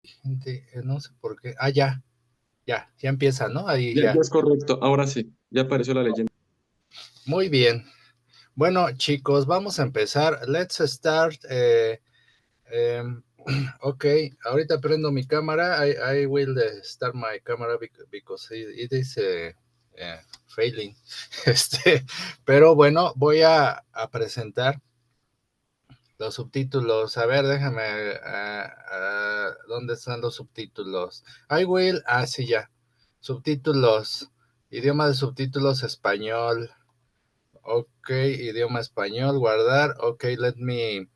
Gente, no sé por qué. Ah, ya empieza, ¿no? Ahí Ya, ya. ya es correcto, ahora sí, ya apareció la leyenda. Muy bien. Bueno, chicos, vamos a empezar. Let's start. Ok, ahorita prendo mi cámara. I will start my camera because it is failing. Pero bueno, voy a presentar los subtítulos. A ver, déjame. ¿Dónde están los subtítulos? I will. Ah, sí, ya. Subtítulos. Idioma de subtítulos español. Ok, idioma español, guardar. Ok, let me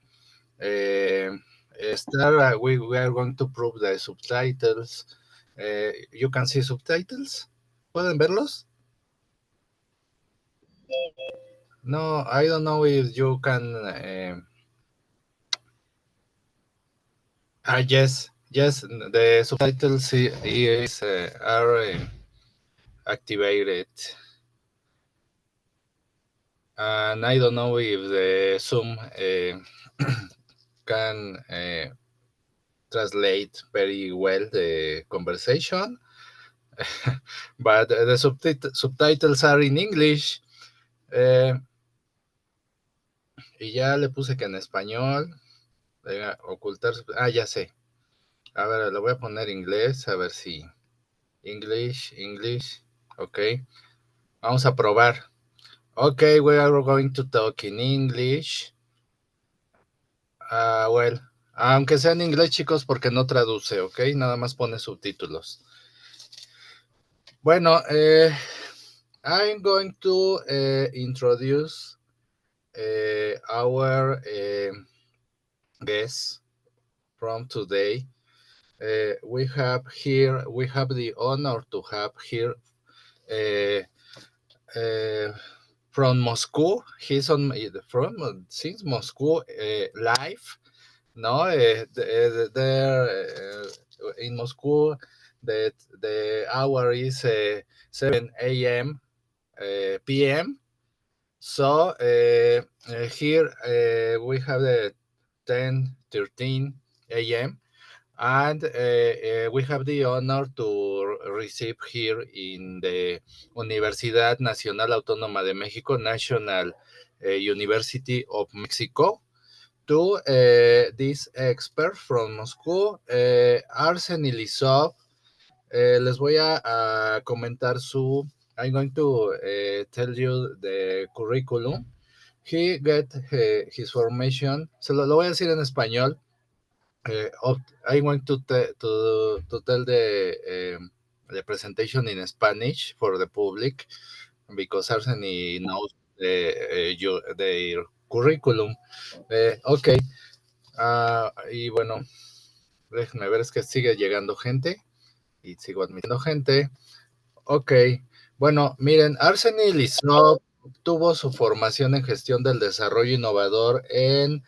start. We are going to prove the subtitles. You can see subtitles. ¿Pueden verlos? No, I don't know if you can. Yes, the subtitles are activated. And I don't know if the Zoom can translate very well the conversation, but the subtitles are in English. Y ya le puse que en español, ocultar, ya sé. A ver, lo voy a poner en inglés, a ver si. English, ok. Vamos a probar. Ok, we are going to talk in English. Well, aunque sea en inglés, chicos, porque no traduce, ok, nada más pone subtítulos. Bueno, I'm going to introduce our guest from today. We have the honor to have here from Moscow. He's since Moscow live. No, there in Moscow, the hour is 7 a.m. p.m. So here we have the 10:13 a.m. and we have the honor to receive here in the Universidad Nacional Autónoma de México, National University of Mexico, to this expert from Moscow, Argeny. Les voy a comentar I'm going to tell you the curriculum. He get his formation, lo voy a decir en español. I'm going to tell the presentation in Spanish for the public because Argeny knows their curriculum. Ok, y bueno, déjenme ver, es que sigue llegando gente y sigo admitiendo gente. Ok, bueno, miren, Argeny tuvo su formación en gestión del desarrollo innovador en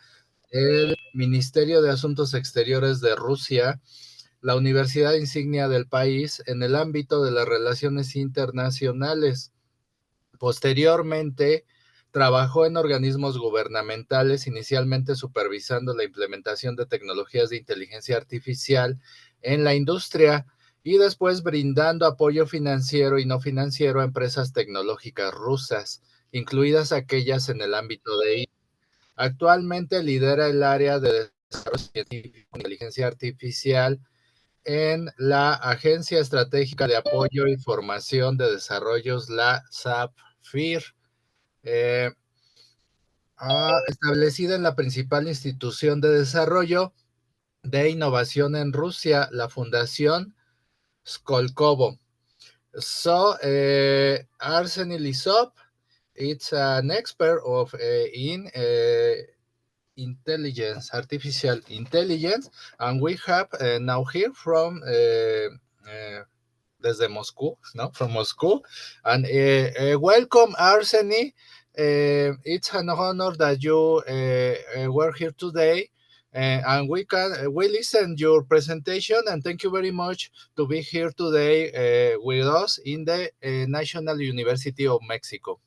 el Ministerio de Asuntos Exteriores de Rusia, la universidad insignia del país en el ámbito de las relaciones internacionales. Posteriormente, trabajó en organismos gubernamentales, inicialmente supervisando la implementación de tecnologías de inteligencia artificial en la industria y después brindando apoyo financiero y no financiero a empresas tecnológicas rusas, incluidas aquellas en el ámbito de IA. Actualmente lidera el área de desarrollo científico e inteligencia artificial en la Agencia Estratégica de Apoyo y Formación de Desarrollos, la SAPFIR, establecida en la principal institución de desarrollo de innovación en Rusia, la Fundación Skolkovo. So, Argeny Lysov, it's an expert in intelligence, artificial intelligence, and we have now here from desde Moscú, ¿no? From Moscú, and welcome, Argeny. It's an honor that you were here today, and we listen your presentation, and thank you very much to be here today with us in the National University of Mexico.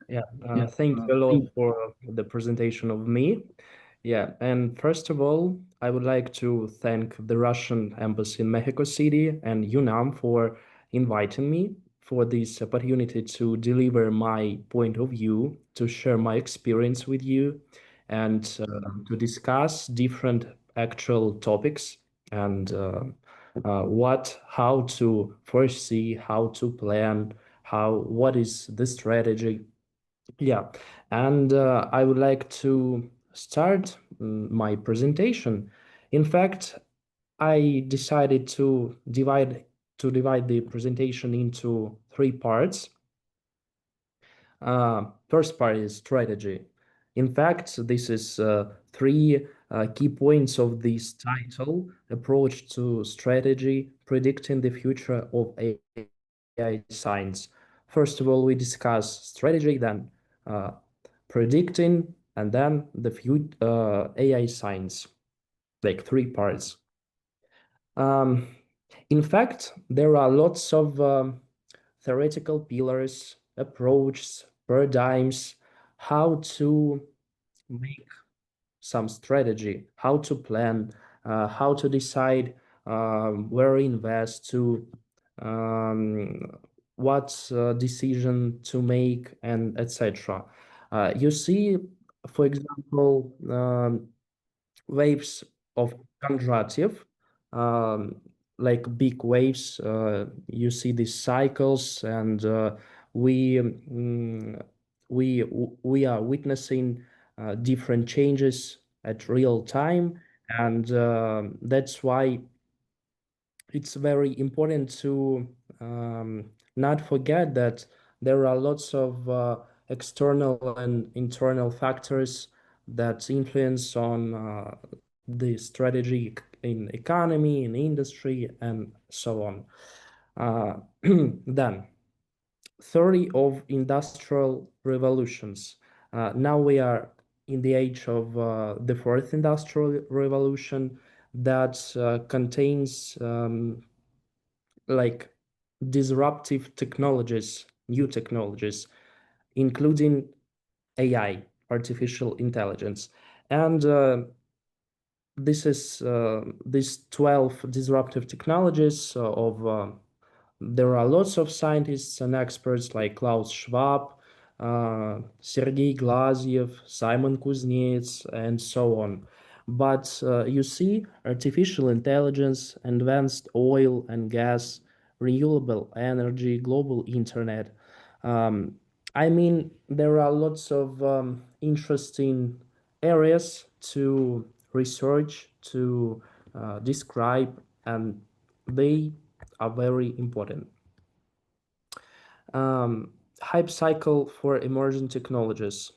Yeah, thank you a lot for the presentation of me. Yeah, and first of all, I would like to thank the Russian embassy in Mexico City and UNAM for inviting me for this opportunity to deliver my point of view, to share my experience with you, and to discuss different actual topics and how to foresee, how to plan, what is the strategy. Yeah, and I would like to start my presentation. In fact, I decided to divide the presentation into three parts. First part is strategy. In fact, this is three key points of this title: approach to strategy, predicting the future of AI science. First of all, we discuss strategy, then uh, predicting, and then the AI science, like three parts. Um, in fact, there are lots of theoretical pillars, approaches, paradigms, how to make some strategy, how to plan, how to decide where invest to, um, what decision to make, and etc. You see, for example, waves of Kondratiev, um, like big waves. You see these cycles, and we we are witnessing different changes at real time, and that's why it's very important to not forget that there are lots of external and internal factors that influence on the strategy in economy, in industry, and so on. Then, theory of industrial revolutions. Now we are in the age of the fourth industrial revolution that contains like disruptive technologies, new technologies, including AI, artificial intelligence. And these 12 disruptive technologies there are lots of scientists and experts like Klaus Schwab, Sergei Glaziev, Simon Kuznets, and so on. But you see, artificial intelligence, advanced oil and gas, renewable energy, global internet. Um, I mean, there are lots of interesting areas to research, to describe, and they are very important. Hype cycle for emerging technologies.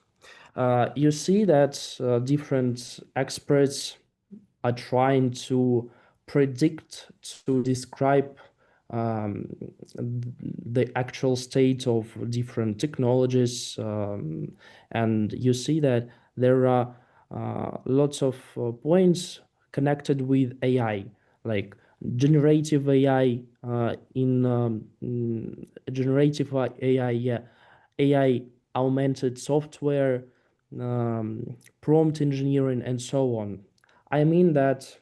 You see that different experts are trying to predict, to describe um, the actual state of different technologies. And you see that there are lots of points connected with AI, like generative AI generative AI, yeah, AI augmented software, prompt engineering, and so on. I mean that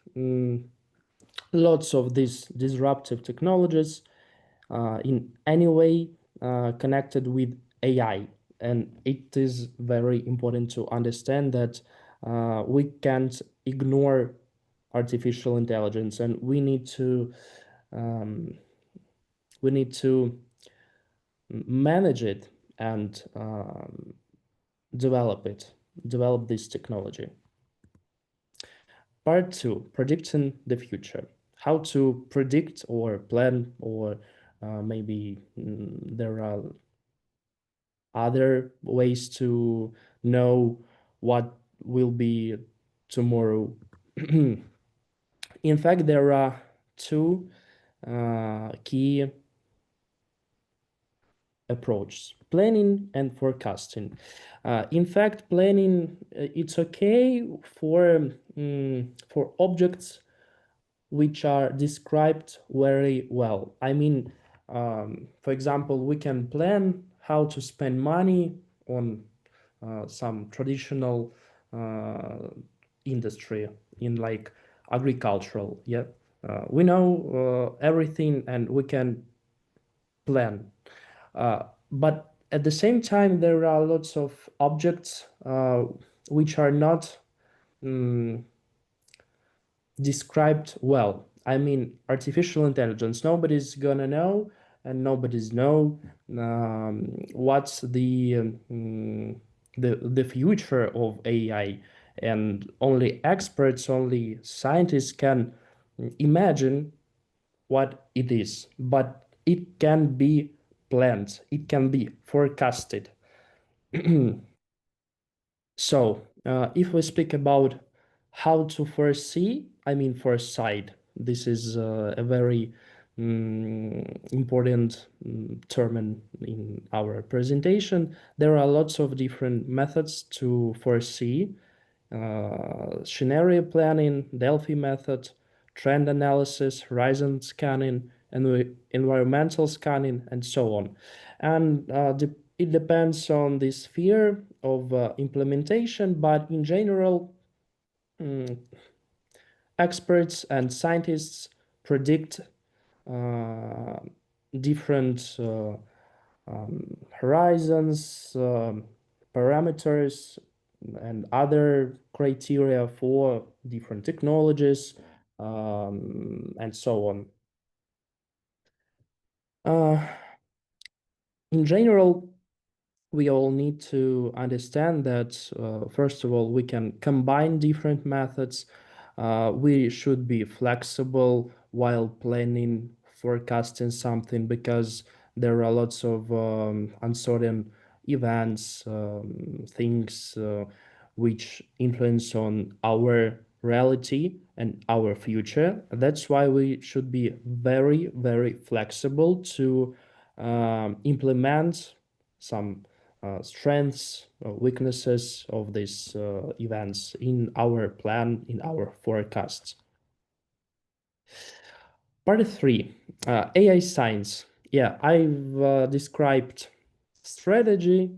lots of these disruptive technologies in any way connected with AI. And it is very important to understand that we can't ignore artificial intelligence, and um, we need to manage it and develop this technology. Part two, predicting the future. How to predict or plan, or maybe there are other ways to know what will be tomorrow. In fact, there are two key approaches: planning and forecasting. In fact, planning it's okay for objects which are described very well. I mean, for example, we can plan how to spend money on some traditional uh, industry, in like agricultural. Yeah, we know everything and we can plan. But at the same time, there are lots of objects which are not described well. I mean, artificial intelligence. Nobody's gonna know, and nobody's know what's the future of AI, and only experts, only scientists can imagine what it is, but it can be planned, it can be forecasted. So, if we speak about how to foresee, I mean foresight, this is a very important term in our presentation. There are lots of different methods to foresee. Scenario planning, Delphi method, trend analysis, horizon scanning, and environmental scanning, and so on. And it depends on the sphere of implementation, but in general, experts and scientists predict different horizons, parameters, and other criteria for different technologies, and so on. In general, we all need to understand that, first of all, we can combine different methods. We should be flexible while planning, forecasting something, because there are lots of uncertain events, things which influence on our reality and our future. That's why we should be very, very flexible to implement some strengths, weaknesses of these events in our plan, in our forecasts. Part 3, AI science. Yeah, I've described strategy,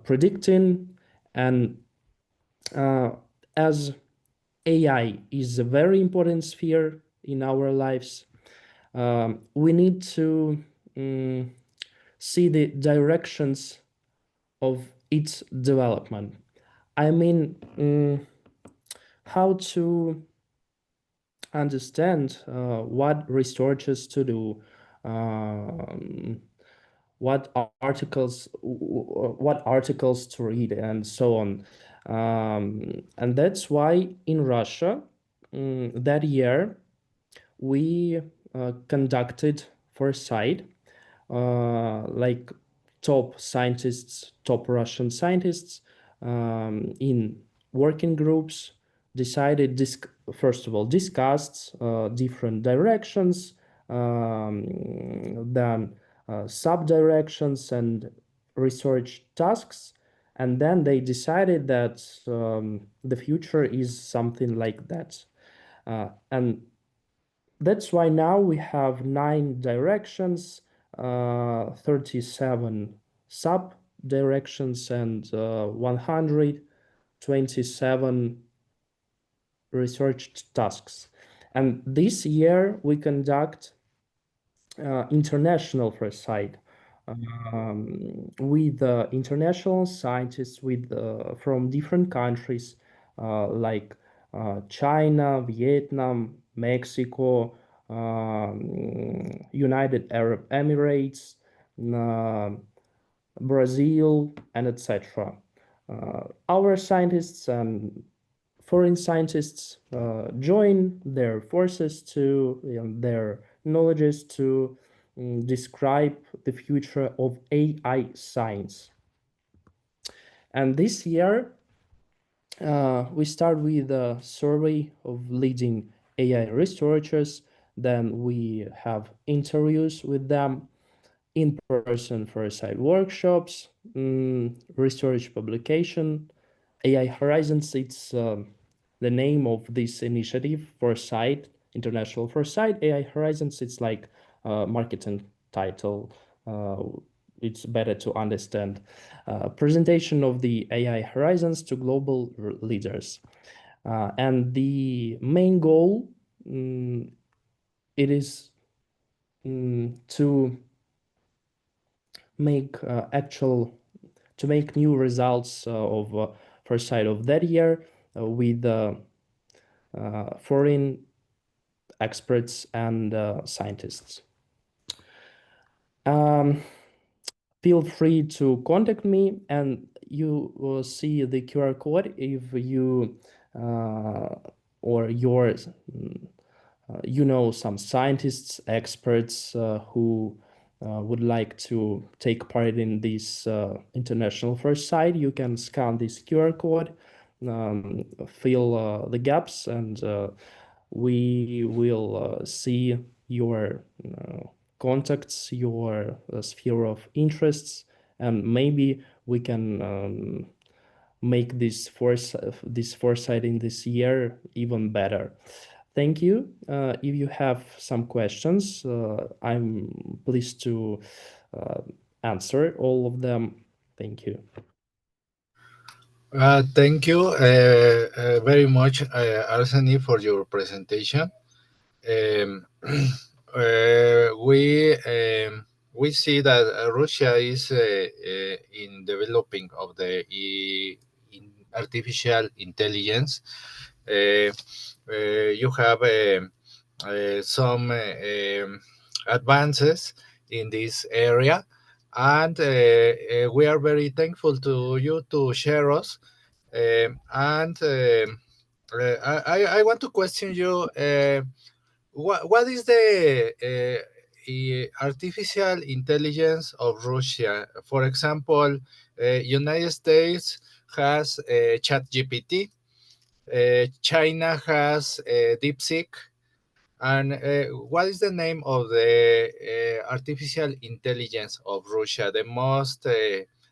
predicting, and as AI is a very important sphere in our lives, we need to see the directions of its development. I mean, how to understand what researchers to do, what articles to read, and so on. And that's why in Russia that year we conducted foresight, like top scientists, top Russian scientists, in working groups, decided, first of all, discussed different directions, then sub-directions and research tasks, and then they decided that the future is something like that. And that's why now we have 9 directions, 37 sub directions, and 127 research tasks. And this year we conduct international foresight with international scientists from different countries like China, Vietnam, Mexico, United Arab Emirates, Brazil, and etc. Our scientists and foreign scientists join their forces to their knowledges to describe the future of AI science. And this year, we start with a survey of leading AI researchers. Then we have interviews with them, in-person foresight workshops, research publication. AI Horizons, it's the name of this initiative, Foresight, International Foresight. AI Horizons, it's like a marketing title. It's better to understand. Presentation of the AI Horizons to global leaders. And the main goal, it is to make to make new results of first side of that year with foreign experts and scientists. Feel free to contact me, and you will see the QR code if you or your some scientists, experts who would like to take part in this international first site. You can scan this QR code, fill the gaps, and we will see your contacts, your sphere of interests, and maybe we can make this foresight in this year even better. Thank you. If you have some questions, I'm pleased to answer all of them. Thank you. Thank you very much, Argeny, for your presentation. Um, we see that Russia is in developing of the in artificial intelligence. You have some advances in this area, and we are very thankful to you to share us. And I want to question you. What is the artificial intelligence of Russia? For example, United States has ChatGPT, China has DeepSeek, and what is the name of the artificial intelligence of Russia? The most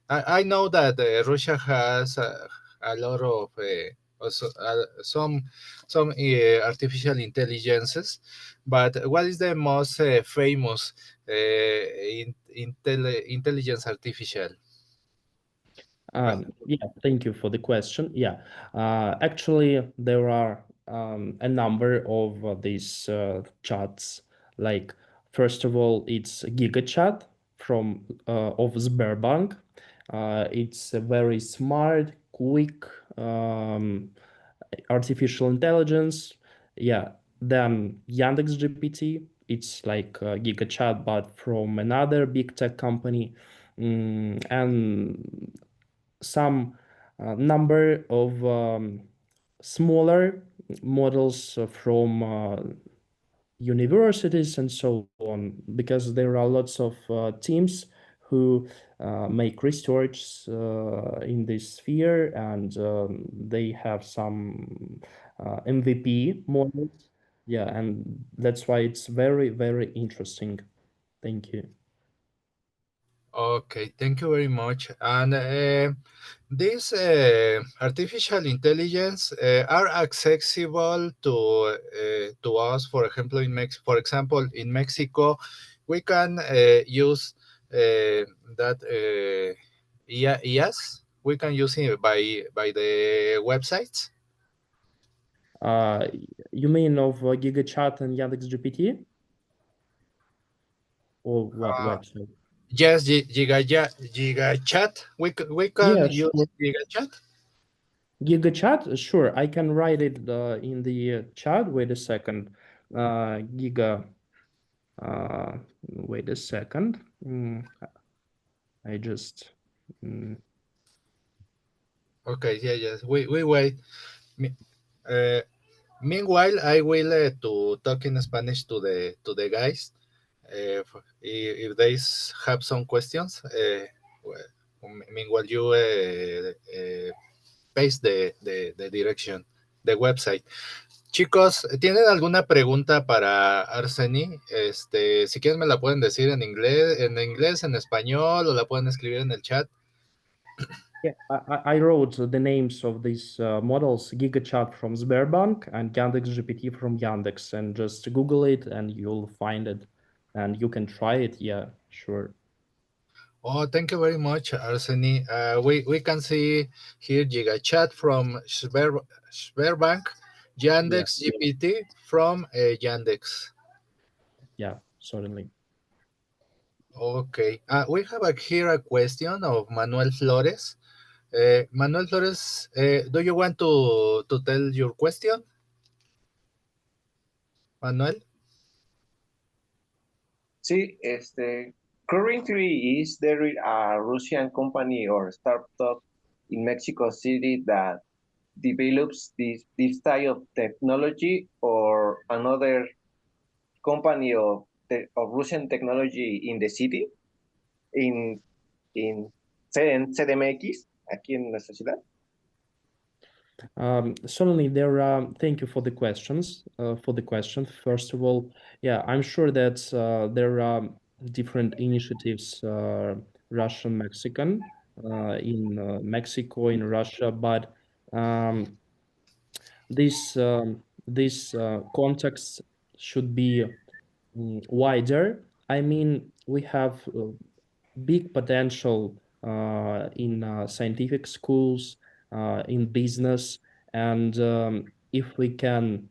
I know that Russia has a lot of also, some artificial intelligences, but what is the most famous intelligence artificial? Yeah, thank you for the question. Yeah, actually, there are a number of these chats. Like, first of all, it's GigaChat from of Sberbank. It's a very smart, quick artificial intelligence. Yeah, then Yandex GPT. It's like GigaChat, but from another big tech company. And some number of smaller models from universities and so on, because there are lots of teams who make research in this sphere, and they have some MVP models. Yeah, and that's why it's very, very interesting. Thank you. Okay, thank you very much. And these artificial intelligence are accessible to us. For example, for example, in Mexico, we can use that IAs. We can use it by the websites. Uh, you mean of GigaChat and Yandex GPT? Or what Uh, website? yes, Giga Chat. We can Yeah, use sure. Giga Chat. GigaChat, sure. I can write it in the chat. Wait a second. Giga. Wait a second. I just. Okay, yeah, yes. We wait. Uh, Meanwhile, I will to talk in Spanish to the guys. If they have some questions, meanwhile you paste the direction, the website. Chicos, ¿tienen alguna pregunta para Argeny? Si quieren me la pueden decir en inglés, en español, o la pueden escribir en el chat. Yeah, I wrote the names of these models: GigaChat from Sberbank and Yandex GPT from Yandex, and just Google it and you'll find it, and you can try it. Yeah, sure. Oh, thank you very much, Argeny. We can see here GigaChat from Sberbank, Yandex GPT from Yandex. Yeah, certainly. Okay. We have here a question of Manuel Flores. Manuel Flores, do you want to tell your question, Manuel? Sí, currently is there a Russian company or startup in Mexico City that develops this type of technology, or another company of Russian technology in the city, in CDMX, aquí en nuestra ciudad? Certainly, there are. Thank you for the questions. For the question, first of all, yeah, I'm sure that there are different initiatives, Russian, Mexican, in Mexico, in Russia, but this context should be wider. I mean, we have big potential in scientific schools, in business, and if we can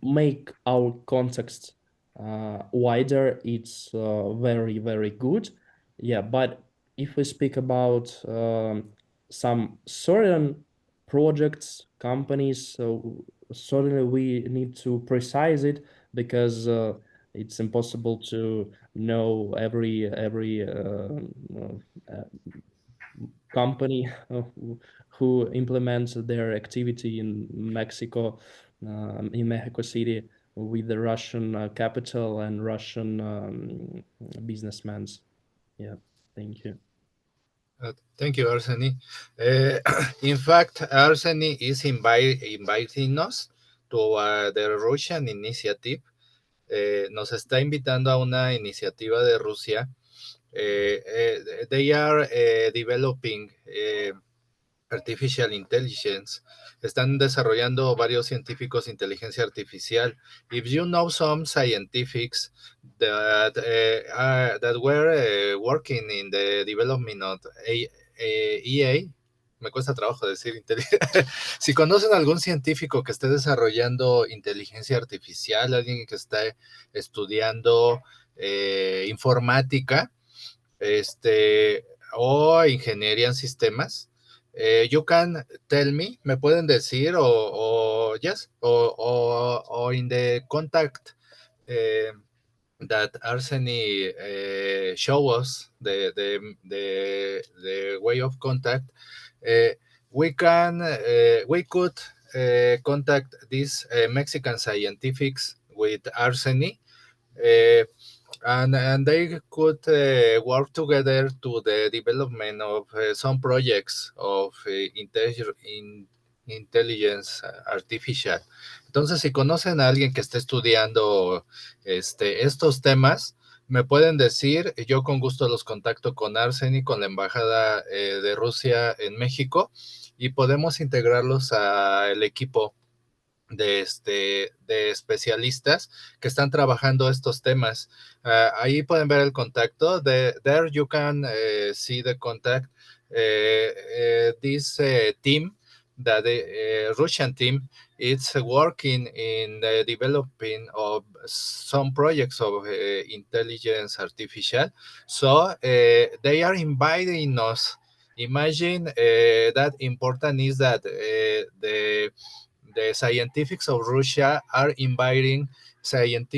make our context wider, it's very, very good. Yeah, but if we speak about some certain projects, companies, so certainly we need to precise it, because it's impossible to know every company who implements their activity in Mexico City, with the Russian capital and Russian businessmen. Yeah, thank you. Thank you, Argeny. In fact, Argeny is inviting us to the Russian initiative. Nos está invitando a una iniciativa de Rusia. They are developing artificial intelligence. Están desarrollando varios científicos inteligencia artificial. If you know some scientifics that were working in the development of EA, me cuesta trabajo decir si conocen algún científico que esté desarrollando inteligencia artificial, alguien que esté estudiando informática, o ingeniería en sistemas, you can tell me pueden decir, yes, o in the contact that Argeny show us, the way of contact, we could contact these Mexican scientifics with Argeny, and they could work together to the development of some projects of intelligence artificial. Entonces, si conocen a alguien que esté estudiando estos temas, me pueden decir, yo con gusto los contacto con Argeny, con la Embajada de Rusia en México, y podemos integrarlos al equipo de especialistas que están trabajando estos temas. Ahí pueden ver el contacto. There you can see the contact. This team, the Russian team, it's working in the developing of some projects of intelligence artificial. So they are inviting us. Imagine that important is that the scientifics of Russia are inviting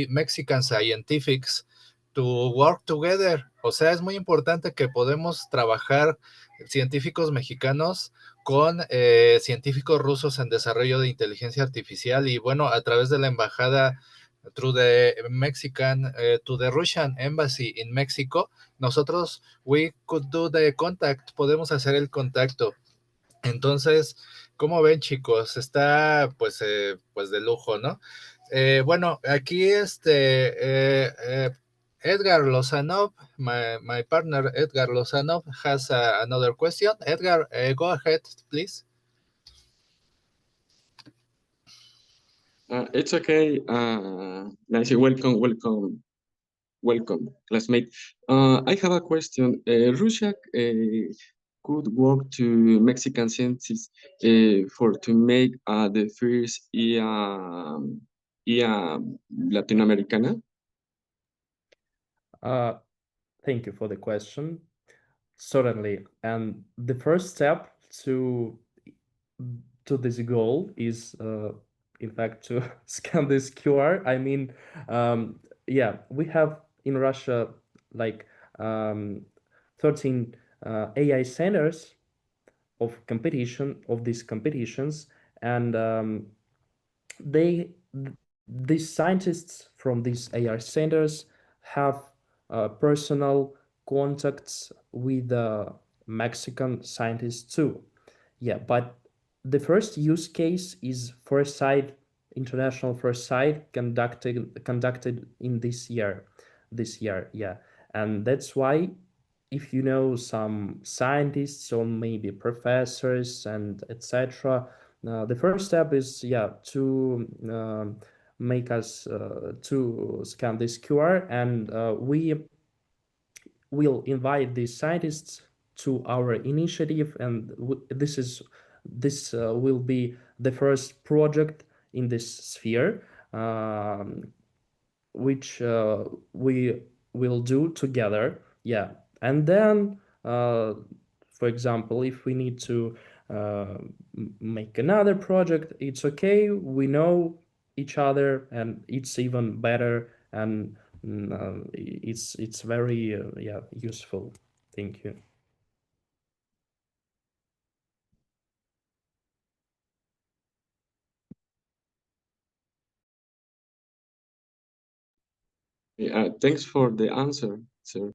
Mexican scientifics to work together. O sea, es muy importante que podemos trabajar científicos mexicanos con científicos rusos en desarrollo de inteligencia artificial, y bueno, a través de la embajada, through the Mexican, to the Russian embassy in Mexico, nosotros, we could do the contact, podemos hacer el contacto. Entonces, ¿cómo ven, chicos? Está pues de lujo, ¿no? Bueno, aquí Edgar Lozanov, my partner Edgar Lozanov has another question. Edgar, go ahead, please. It's okay. Nancy, welcome, classmate. I have a question. Russia could work to Mexican scientists for to make the first IA Latinoamericana? Thank you for the question. Certainly, and the first step to this goal is, in fact, to scan this QR. I mean, yeah, we have in Russia like 13 AI centers of competition of these competitions, and these scientists from these AI centers have personal contacts with Mexican scientists too. Yeah, but the first use case is First Sight, International First Sight, conducted in this year. Yeah, and that's why if you know some scientists or maybe professors and etc., the first step is, yeah, to make us to scan this QR, and we will invite these scientists to our initiative, and this will be the first project in this sphere, which we will do together. Yeah, and then for example, if we need to make another project, it's okay, we know each other and it's even better, and it's very yeah, useful. Thank you. Thanks for the answer, sir.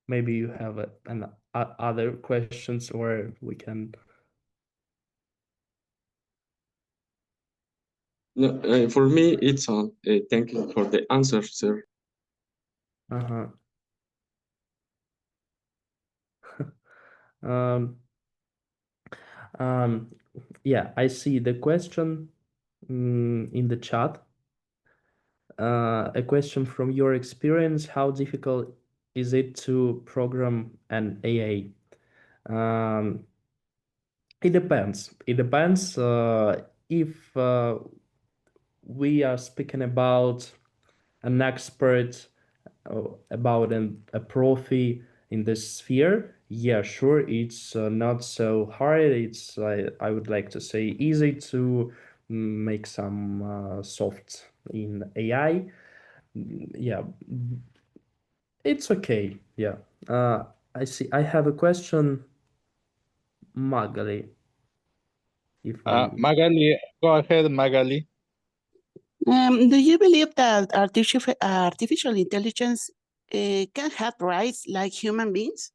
Maybe you have other questions, or we can. No, for me, it's all. Thank you for the answer, sir. Uh-huh. um, yeah, I see the question in the chat. A question from your experience: how difficult is it to program an AA? It depends. It depends if we are speaking about an expert, about a profi in this sphere. Yeah, sure, it's not so hard. It's, I would like to say, easy to make some soft in AI. Yeah, it's okay. Yeah. I see. I have a question, Magali. If I'm Magali, go ahead, Magali. Do you believe that artificial intelligence can have rights like human beings?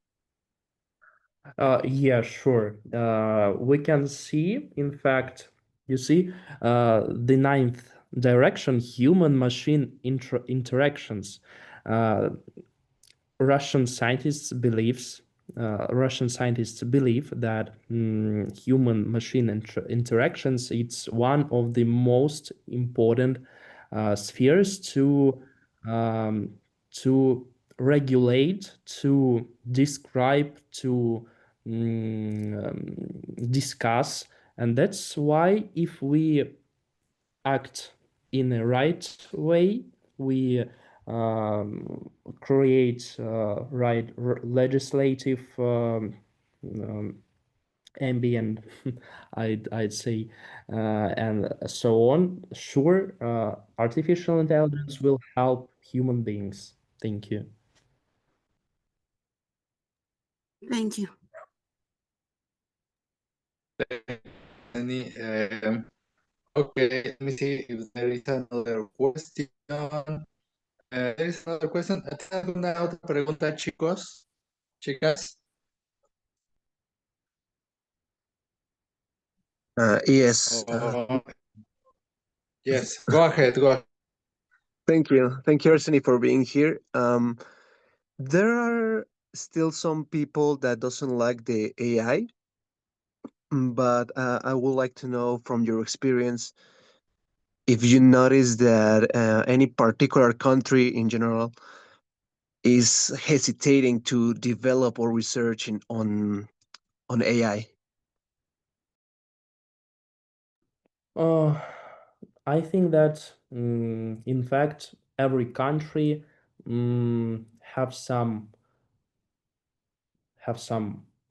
Yeah, sure. We can see, in fact, you see, the ninth direction, human-machine interactions. Uh, Russian scientists believe that human-machine interactions, it's one of the most important spheres um, to regulate, to describe, to discuss, and that's why if we act in a right way, we create right legislative ambient, I'd say, and so on. Sure, artificial intelligence will help human beings. Thank you. Thank you. Okay, let me see if there is another question. There is another question. ¿Tienes alguna otra pregunta, chicos? Chicas? Yes. Yes, go ahead, go ahead. Thank you. Thank you, Arsenio, for being here. There are still some people that doesn't like the AI, but I would like to know from your experience if you notice that any particular country in general is hesitating to develop or research on AI. Uh, I think that in fact every country have some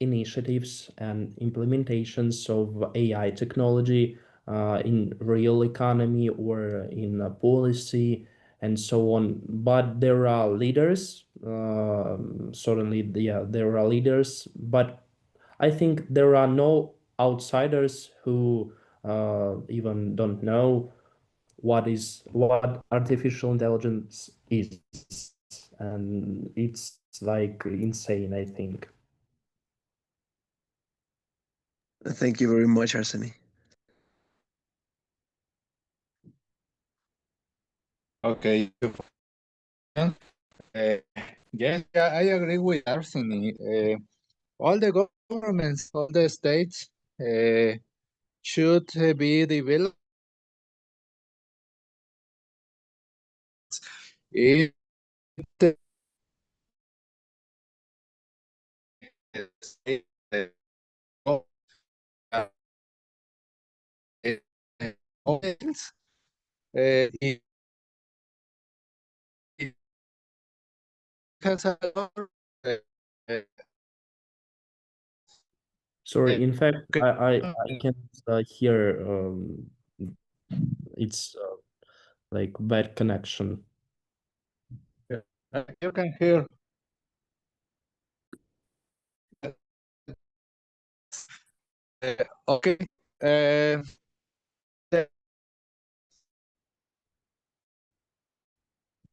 initiatives and implementations of AI technology in real economy or in policy and so on. But there are leaders, certainly, yeah, there are leaders, but I think there are no outsiders who even don't know what artificial intelligence is, and it's like insane, I think. Thank you very much, Arsenio. Okay. Uh, yes, yeah, I agree with Arseny. All the governments, all the states should be developed in the state. Oh, uh, governments, it has a lot of, uh, uh, Sorry, in fact, I uh, can't hear. It's like bad connection. you can hear. Okay. Uh,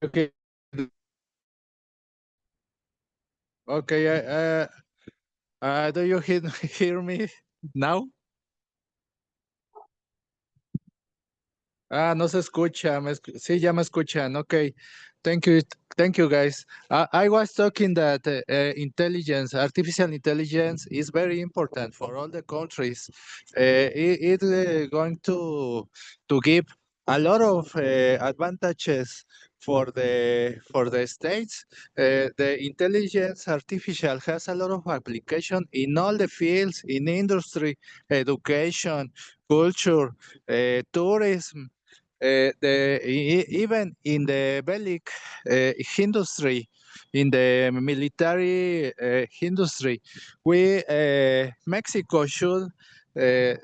okay. Okay. Do you hear me now? Ah, no se escucha. Sí, ya me escuchan. Okay. Thank you. Thank you, guys. I was talking that artificial intelligence is very important for all the countries. It's going to give a lot of advantages for the states. The intelligence artificial has a lot of application in all the fields, in industry, education, culture, tourism, even in the bellic industry, in the military industry, we Mexico should be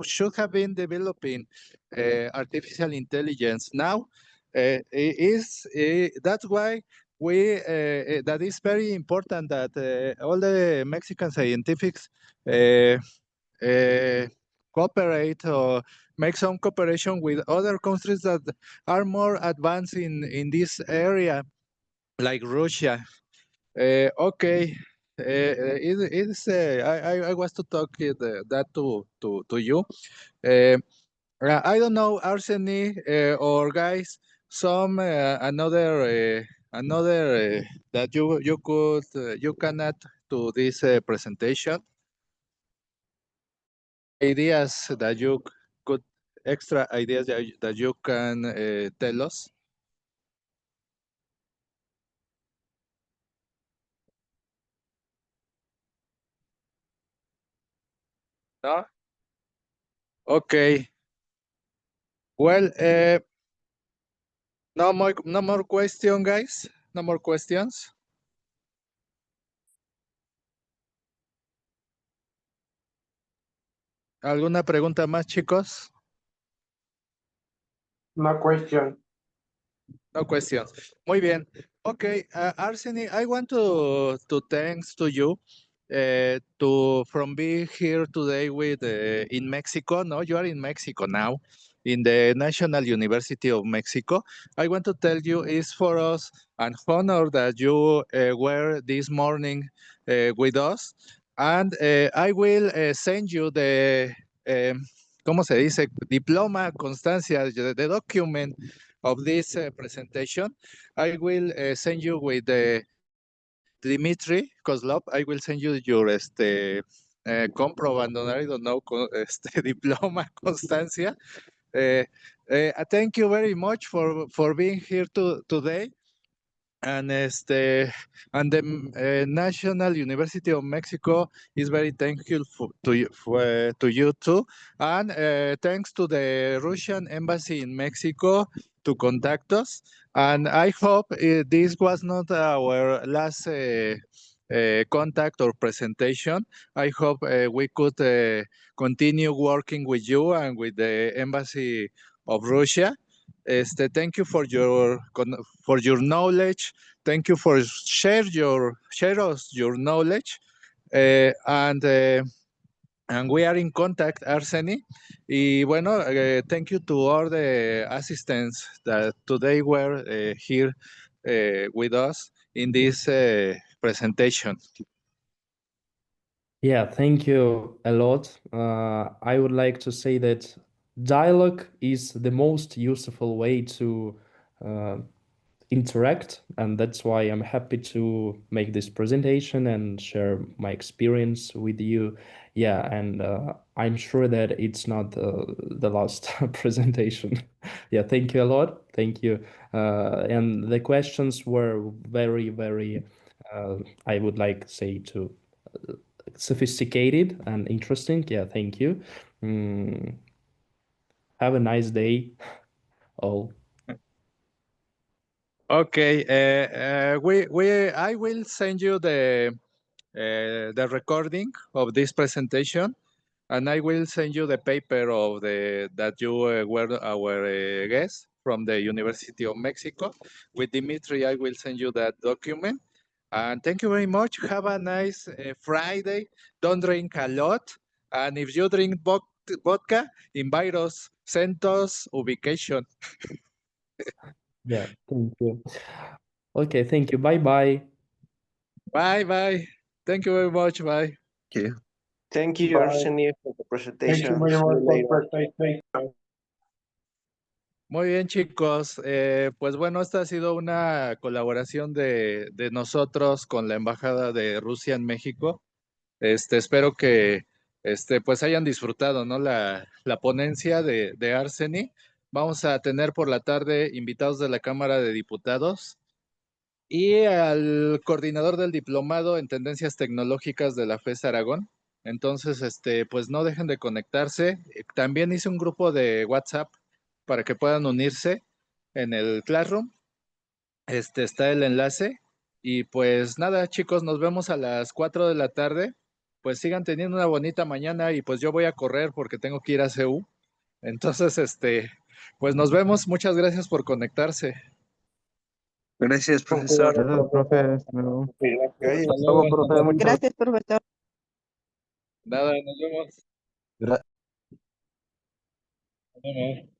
should have been developing artificial intelligence now. That's why that is very important that all the Mexican scientifics uh, cooperate or make some cooperation with other countries that are more advanced in this area, like Russia. Okay. I was to talk that to you. Uh, I don't know, Arseny or guys, some another that you can add to this presentation. Ideas that you could extra ideas that you can tell us? No? Okay. Well, no more question, guys. No more questions. ¿Alguna pregunta más, chicos? No question. No questions. Muy bien. Okay, Arseny, I want to thanks to you to from being here today with in Mexico. No, you are in Mexico now, in the National University of Mexico. I want to tell you it's for us an honor that you were this morning with us, and I will send you the ¿cómo se dice? Diploma, constancia, the document of this presentation. I will send you with the Dmitry Kozlov. I will send you your comprobando, I don't know, diploma, constancia. Thank you very much for being here today. And the National University of Mexico is very thankful to you too, and thanks to the Russian embassy in Mexico to contact us. And I hope this was not our last contact or presentation. I hope we could continue working with you and with the embassy of Russia. Thank you for your knowledge. Thank you for share us your knowledge. And we are in contact, Argeny. Y bueno, thank you to all the assistants that today were here with us in this presentation. Yeah, thank you a lot. I would like to say that dialogue is the most useful way to interact, and that's why I'm happy to make this presentation and share my experience with you. Yeah, and I'm sure that it's not the last presentation. Yeah, thank you a lot. Thank you. And the questions were very, very, I would like to say, to sophisticated and interesting. Yeah, thank you. Have a nice day, all. Okay, I will send you the recording of this presentation, and I will send you the paper of that you were our guest from the University of Mexico. With Dimitri, I will send you that document. And thank you very much. Have a nice Friday. Don't drink a lot. And if you drink vodka, invite us, send us ubication. Yeah, thank you. Okay, thank you. Bye-bye. Bye. Thank you very much. Bye. Thank you. Thank you, Bye. Argeny, for the Thank you presentation. very See much you for later. presentation. Muy bien, chicos. Pues bueno, esta ha sido una colaboración de nosotros con la Embajada de Rusia en México. Espero que pues hayan disfrutado, ¿no? La ponencia de Argeny. Vamos a tener por la tarde invitados de la Cámara de Diputados y al coordinador del diplomado en tendencias tecnológicas de la FES Aragón. Entonces, pues no dejen de conectarse. También hice un grupo de WhatsApp para que puedan unirse en el Classroom. Está el enlace. Y pues nada, chicos, nos vemos a las 4 de la tarde. Pues sigan teniendo una bonita mañana y pues yo voy a correr porque tengo que ir a CU. Entonces, pues nos vemos. Muchas gracias por conectarse. Gracias, profesor. Gracias, profe. Hasta luego. Gracias. Hasta luego. profe. Muchas Gracias, profesor. Nada, nos vemos. gracias. Nos vemos.